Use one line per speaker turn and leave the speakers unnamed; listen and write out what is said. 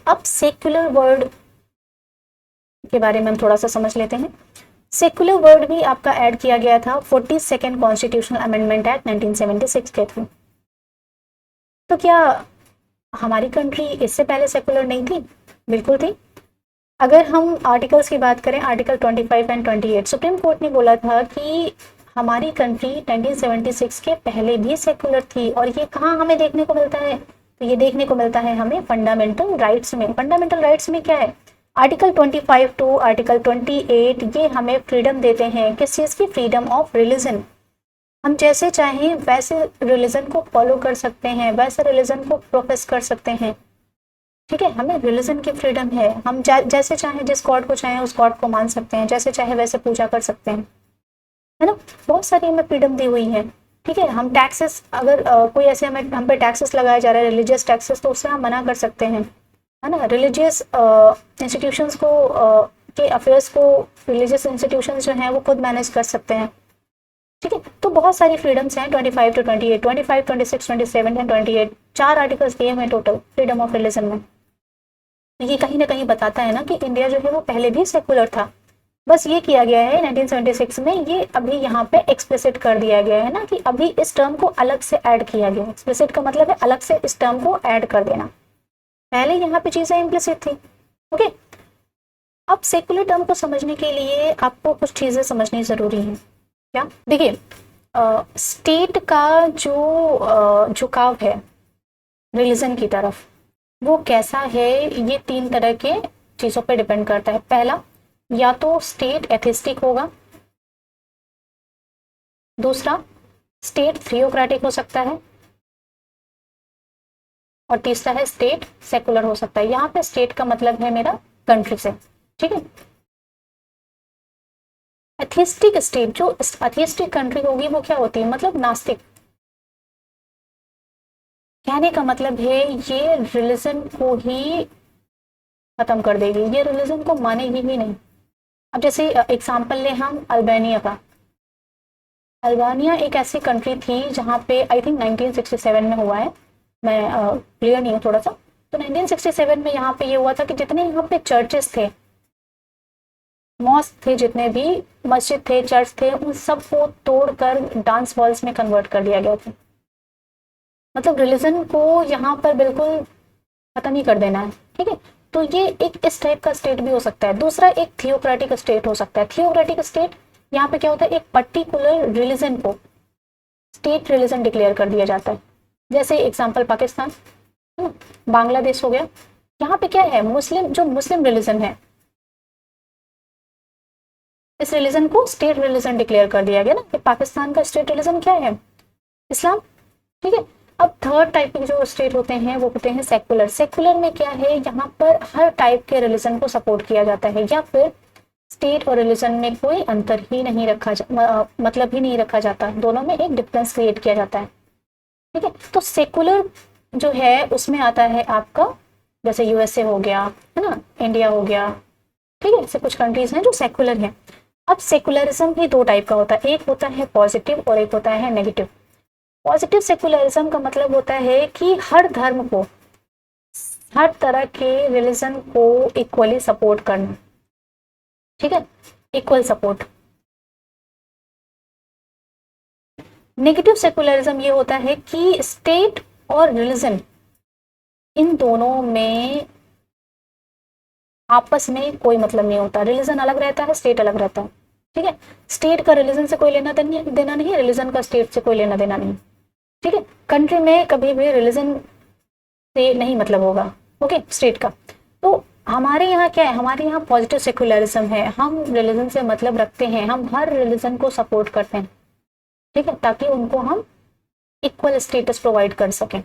अब secular word के बारे में हम थोड़ा सा समझ लेते हैं। सेक्युलर वर्ड भी आपका ऐड किया गया था 42nd कॉन्स्टिट्यूशनल अमेंडमेंट एक्ट 1976 के थ्रू। तो क्या हमारी कंट्री इससे पहले सेक्युलर नहीं थी? बिल्कुल थी। अगर हम आर्टिकल्स की बात करें, आर्टिकल 25 एंड 28, सुप्रीम कोर्ट ने बोला था कि हमारी कंट्री 1976 के पहले भी सेक्युलर थी। और ये कहाँ हमें देखने को मिलता है? तो ये देखने को मिलता है हमें फंडामेंटल राइट्स में। फंडामेंटल राइट्स में क्या है? आर्टिकल 25 टू आर्टिकल 28 ये हमें फ्रीडम देते हैं। किस चीज़ की? Freedom of religion. हम जैसे चाहें वैसे रिलीजन को फॉलो कर सकते हैं, वैसे रिलीजन को प्रोफेस कर सकते हैं। ठीक है, हमें रिलीजन की फ्रीडम है। हम जैसे चाहें, जिस गॉड को चाहें उस गॉड को मान सकते हैं, जैसे चाहे वैसे पूजा कर सकते हैं, है ना। बहुत सारी हमें फ्रीडम दी हुई है। ठीक है, हम टैक्सेस, अगर कोई ऐसे हम पे टैक्सेस लगाया जा रहा है, रिलीजियस टैक्सेस, तो उससे हम मना कर सकते हैं, है ना। रिलीजियस इंस्टीट्यूशंस को के अफेयर्स को रिलीजियस इंस्टीट्यूशंस जो हैं वो खुद मैनेज कर सकते हैं। ठीक है, तो बहुत सारी फ्रीडम्स हैं 25 टू 28, 25, 26, 27 एंड 28, 4 आर्टिकल्स दिए हुए टोटल फ्रीडम ऑफ रिलीजन में। ये कहीं ना कहीं बताता है ना कि इंडिया जो है वो पहले भी सेकुलर था। बस ये किया गया है 1976 में, ये अभी यहाँ पे एक्सप्लिसिट कर दिया गया है ना, कि अभी इस टर्म को अलग से ऐड किया गया। एक्सप्लिसिट का मतलब है अलग से इस टर्म को ऐड कर देना। पहले यहाँ पे चीजें इम्प्लिसिट थी। ओके, अब सेकुलर टर्म को समझने के लिए आपको कुछ चीजें समझनी जरूरी है। क्या? देखिए, स्टेट का जो झुकाव है रिलीजन की तरफ वो कैसा है, ये 3 तरह के चीजों पर डिपेंड करता है। पहला, या तो स्टेट एथिस्टिक होगा, दूसरा स्टेट थियोक्रेटिक हो सकता है, और तीसरा है स्टेट सेकुलर हो सकता है। यहाँ पे स्टेट का मतलब है मेरा कंट्री से। ठीक है, एथिस्टिक स्टेट, जो एथिस्टिक कंट्री होगी वो क्या होती है? मतलब नास्तिक। कहने का मतलब है ये रिलीजन को ही खत्म कर देगी, ये रिलीजन को मानेगी ही नहीं। अब जैसे एग्जाम्पल ले हम अल्बानिया का। अल्बानिया एक ऐसी कंट्री थी जहाँ पे आई थिंक 1967 में हुआ है, मैं क्लियर नहीं हूँ थोड़ा सा। तो 1967 में यहाँ पे ये हुआ था कि जितने यहाँ पे चर्चेस थे, मॉस्क थे, जितने भी मस्जिद थे, चर्च थे, उन सबको तोड़कर डांस हॉल्स में कन्वर्ट कर दिया गया था। मतलब रिलीजन को यहाँ पर बिल्कुल खत्म ही कर देना है। ठीक है, तो ये एक इस टाइप का स्टेट भी हो सकता है। दूसरा एक थियोक्रेटिक स्टेट हो सकता है। थियोक्रेटिक स्टेट यहाँ पे क्या होता है? एक पर्टिकुलर रिलीजन को स्टेट रिलीजन डिक्लेयर कर दिया जाता है। जैसे एग्जाम्पल पाकिस्तान, है ना, बांग्लादेश हो गया। यहाँ पे क्या है? मुस्लिम, जो मुस्लिम रिलीजन है, इस रिलीजन को स्टेट रिलीजन डिक्लेयर कर दिया गया ना, कि पाकिस्तान का स्टेट रिलीजन क्या है? इस्लाम। ठीक है, अब थर्ड टाइप के जो स्टेट होते हैं वो होते हैं सेकुलर। सेकुलर में क्या है? यहाँ पर हर टाइप के रिलीजन को सपोर्ट किया जाता है, या फिर स्टेट और रिलीजन में कोई अंतर ही नहीं रखा मतलब ही नहीं रखा जाता, दोनों में एक डिफरेंस क्रिएट किया जाता है। ठीक है, तो सेकुलर जो है उसमें आता है आपका, जैसे यूएसए हो गया, है ना, इंडिया हो गया। ठीक है, ऐसे कुछ कंट्रीज हैं जो सेकुलर हैं। अब सेकुलरिज्म भी 2 टाइप का होता है, एक होता है पॉजिटिव और एक होता है नेगेटिव। पॉजिटिव सेकुलरिज्म का मतलब होता है कि हर धर्म को, हर तरह के रिलीजन को इक्वली सपोर्ट करना। ठीक है, इक्वल सपोर्ट। नेगेटिव सेकुलरिज्म ये होता है कि स्टेट और रिलीजन इन दोनों में आपस में कोई मतलब नहीं होता। रिलीजन अलग रहता है, स्टेट अलग रहता है। ठीक है, स्टेट का रिलीजन से कोई लेना देना नहीं, रिलीजन का स्टेट से कोई लेना देना नहीं। ठीक है, कंट्री में कभी भी रिलीजन से नहीं मतलब होगा, ओके, स्टेट का। तो हमारे यहाँ क्या है? हमारे यहाँ पॉजिटिव सेकुलरिज्म है, हम रिलीजन से मतलब रखते हैं, हम हर रिलीजन को सपोर्ट करते हैं। ठीक है, ताकि उनको हम इक्वल स्टेटस प्रोवाइड कर सकें।